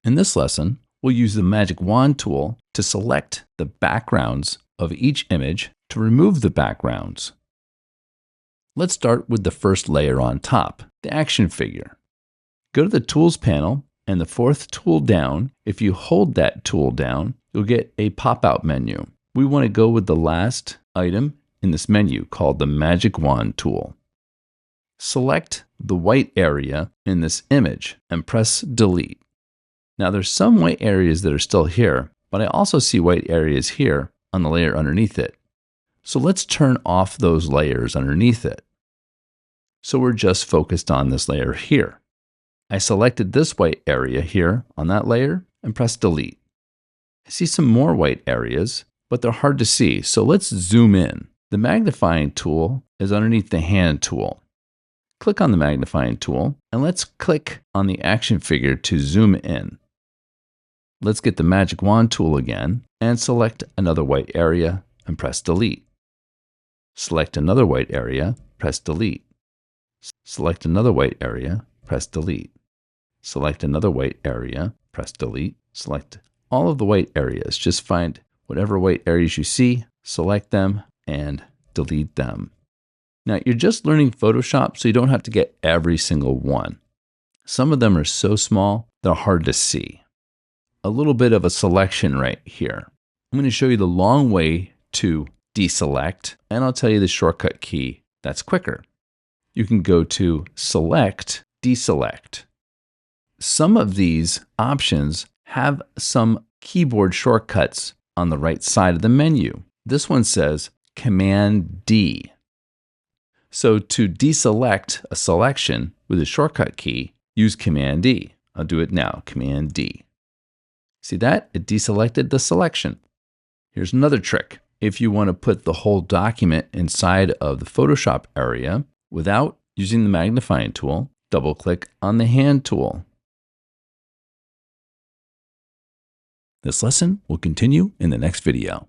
In this lesson, we'll use the Magic Wand tool to select the backgrounds of each image to remove the backgrounds. Let's start with the first layer on top, the action figure. Go to the Tools panel and the fourth tool down. If you hold that tool down, you'll get a pop-out menu. We want to go with the last item in this menu called the Magic Wand tool. Select the white area in this image and press Delete. Now there's some white areas that are still here, but I also see white areas here on the layer underneath it. So let's turn off those layers underneath it. So we're just focused on this layer here. I selected this white area here on that layer and pressed Delete. I see some more white areas, but they're hard to see, so let's zoom in. The magnifying tool is underneath the hand tool. Click on the magnifying tool and let's click on the action figure to zoom in. Let's get the Magic Wand tool again and select another white area and press Delete. Select another white area, press Delete. Select another white area, press Delete. Select another white area, press Delete. Select all of the white areas. Just find whatever white areas you see, select them, and delete them. Now, you're just learning Photoshop, so you don't have to get every single one. Some of them are so small, they're hard to see. A little bit of a selection right here. I'm going to show you the long way to deselect, and I'll tell you the shortcut key that's quicker. You can go to Select, Deselect. Some of these options have some keyboard shortcuts on the right side of the menu. This one says Command D. So to deselect a selection with a shortcut key, use Command D. I'll do it now, Command D. See that? It deselected the selection. Here's another trick. If you want to put the whole document inside of the Photoshop area without using the magnifying tool, double-click on the hand tool. This lesson will continue in the next video.